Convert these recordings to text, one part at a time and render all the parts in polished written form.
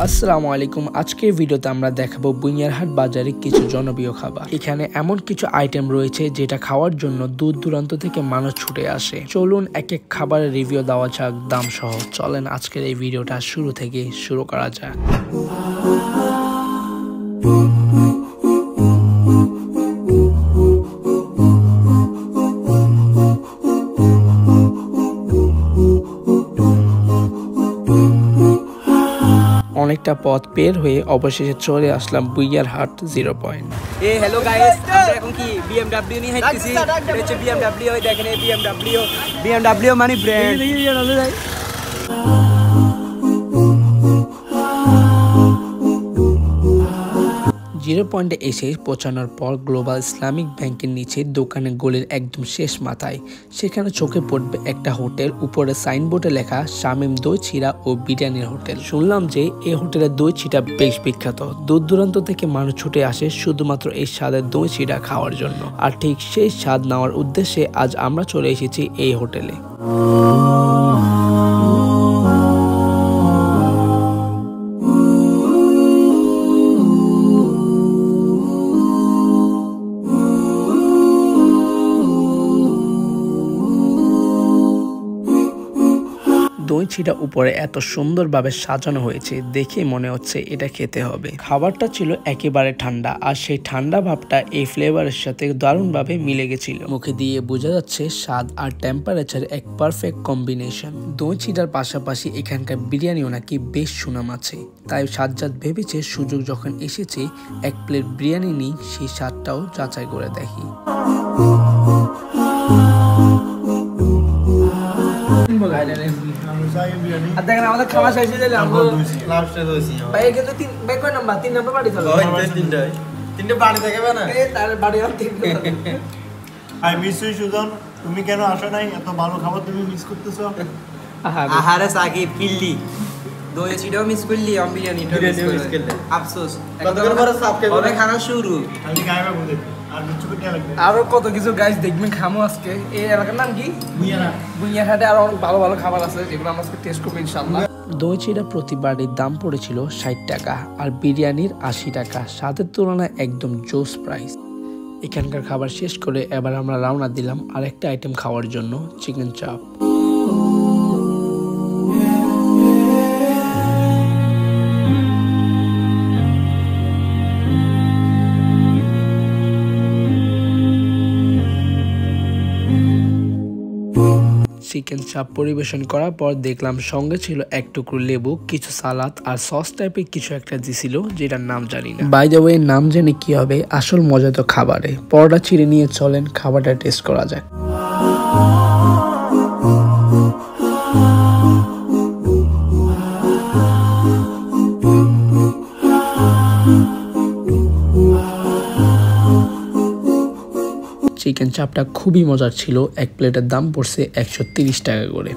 আসসালামু আলাইকুম। আজকের ভিডিওতে আমরা দেখাবো বুইয়ারহাট বাজারে কিছু জনপ্রিয় খাবার। এখানে এমন কিছু আইটেম রয়েছে যেটা খাওয়ার জন্য দূর দূরান্ত থেকে মানুষ ছুটে আসে। চলুন এক এক খাবারের রিভিউ দেওয়া যাক দাম সহ। চলেন আজকের এই ভিডিওটা শুরু থেকে শুরু করা যাক। অনেকটা পথ বের হয়ে অবশেষে চলে আসলাম বুইয়ারহাট 0 পয়েন্ট। হ্যালো গাইস, আমরা এখন কি বিএমডব্লিউ নিয়ে হাঁটতেছি। এটা হচ্ছে বিএমডব্লিউ, দেখেন এই বিএমডব্লিউ মানে ব্র্যান্ড। 0 পয়েন্টে এসে পৌঁছানোর পর গ্লোবাল ইসলামিক ব্যাংকের নিচে দোকানের গলির একদম শেষ মাথায় সেখানে চোখে পড়বে একটা হোটেল। উপরে সাইনবোর্ডে লেখা শামীম দই চিড়া ও বিরিয়ানির হোটেল। শুনলাম যে এই হোটেলের দই চিড়া বেশ বিখ্যাত, দূর দূরান্ত থেকে মানুষ ছুটে আসে শুধুমাত্র এই স্বাদের দই চিড়া খাওয়ার জন্য। আর ঠিক সেই স্বাদ নেওয়ার উদ্দেশ্যে আজ আমরা চলে এসেছি এই হোটেলে। দই চিড়া উপরে এত সুন্দরভাবে সাজানো হয়েছে, দেখে মনে হচ্ছে এটা খেতে হবে। খাবারটা ছিল একেবারে ঠান্ডা, আর সেই ঠান্ডা ভাবটা এই ফ্লেভারের সাথে দারুণভাবে মিলে গেছিল। মুখে দিয়ে বোঝা যাচ্ছে স্বাদ আর টেম্পারেচার এক পারফেক্ট কম্বিনেশন। দই চিড়ার পাশাপাশি এখানকার বিরিয়ানিও নাকি বেশ সুনাম আছে, তাই সাজ্জাদ ভেবেছে সুযোগ যখন এসেছে এক প্লেট বিরিয়ানি নিই, সেই স্বাদটাও যাচাই করে দেখি। দেখেন আমাদের খাওয়া শেষ হয়ে গেলে আমরা লাস্টে দইছি ভাই। কিন্তু ভাই কয় নাম্বার? 3 নাম্বার বাড়ি চলো। ওই তিনটে বাড়ি দেখাবে না তার বাড়ি আর 3 আই মিস ইউ সুজন। তুমি কেন আসো নাই? এত ভালো খাবার তুমি মিস করতেছো। আহারে সাকিব কিল্লি দই চিড়াও মিস করলি, আর বিরিয়ানিটাও মিস করলি। আফসোস কতক্ষণ পরে সাবকে হবে খানা শুরু। খালি গায়বা বলে আর কিছু করতে লাগবে। আরো কত কিছু গাইস দেখবেন খামো আজকে। এই এলাকার নাম কি? বুইয়ারহাটে আরো অনেক ভালো ভালো খাবার আছে যেগুলো আমরা আজকে টেস্ট করব ইনশাআল্লাহ। দই চিড়া প্রতি বাড়ির দাম পড়েছিল 60 টাকা আর বিরিয়ানির 80 টাকা। স্বাদের তুলনায় একদম জোস প্রাইস। এখানকার খাবার শেষ করে এবার আমরা রওনা দিলাম আরেকটা আইটেম খাওয়ার জন্য, চিকেন চাপ। চিকেন চাপ পরিবেশন করার পর দেখলাম সঙ্গে ছিল এক টুকরো লেবু, কিছু সালাদ আর সস টাইপের কিছু একটা দিছিল যেটার নাম জানি না। বাই দ্য ওয়ে নাম জেনে কি হবে, আসল মজা তো খাবারে। পরোটা ছিঁড়ে নিয়ে চলেন খাবারটা টেস্ট করা যাক। চিকেন চাপটা খুবই মজার ছিল। এক প্লেটের দাম পড়ছে 130 টাকা করে।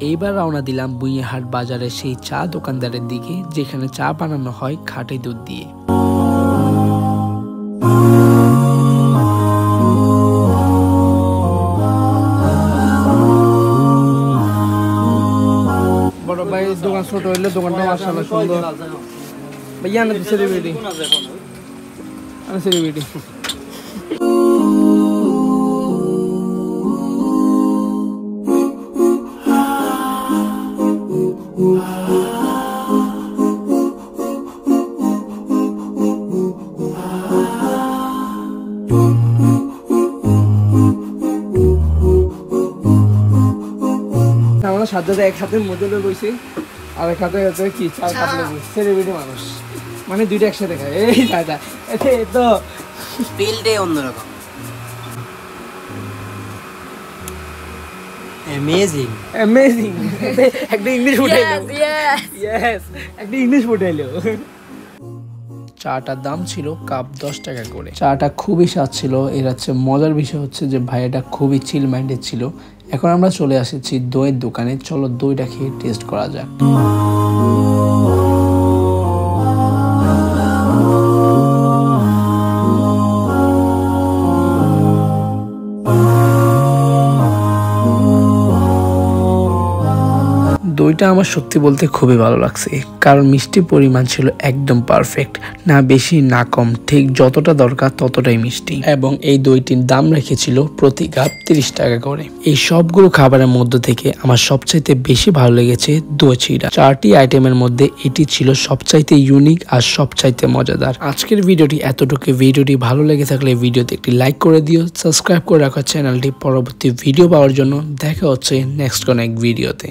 এইবার রওনা দিলাম বুইয়ারহাট বাজারে সেই চা দোকানদারের দিকে যেখানে চা বানানো হয় খাঁটি দুধ দিয়ে। বড় ভাই দোকান ছোট হইলে দোকানটা মাশাআল্লাহ সুন্দর। ভাইয়া না সেলিব্রিটি আমি সেলিব্রিটি। আমরা সাথে এক হাতের মধ্যে বসি আর এক হাতে হচ্ছে কি চার কাপ লেবু। সেলিব্রিটি মানুষ মানে দুইটা একসাথে খায়। এই দাদা এতে তো ফিলটাই অন্যরকম। Amazing amazing. একটা ইংলিশ ফুটাইলো। ইয়েস একটা ইংলিশ ফুটাইলো। চাটার দাম ছিল কাপ 10 টাকা করে। চাটা খুবই স্বাদ ছিল। এর হচ্ছে মজার বিষয় হচ্ছে যে ভাইয়াটা খুবই চিল মাইন্ডেড ছিল। এখন আমরা চলে এসেছি দইয়ের দোকানে, চলো দইটা খেয়ে টেস্ট করা যাক। দইটা আমার সত্যি বলতে খুবই ভালো লাগছে, কারণ মিষ্টির পরিমাণ ছিল একদম পারফেক্ট, না বেশি না কম, ঠিক যতটা দরকার ততটাই মিষ্টি। এবং এই দইটির দাম রেখেছিল প্রতি কাপ 30 টাকা করে। এই সবগুলো খাবারের মধ্যে থেকে আমার সবচাইতে বেশি ভালো লেগেছে দই চিড়া। 4টি আইটেমের মধ্যে এটি ছিল সবচাইতে ইউনিক আর সবচাইতে মজাদার। আজকের ভিডিওটি এতটুকু। ভিডিওটি ভালো লেগে থাকলে ভিডিওতে একটি লাইক করে দিও, সাবস্ক্রাইব করে রাখো চ্যানেলটি পরবর্তী ভিডিও পাওয়ার জন্য। দেখা হচ্ছে নেক্সট কোন এক ভিডিওতে।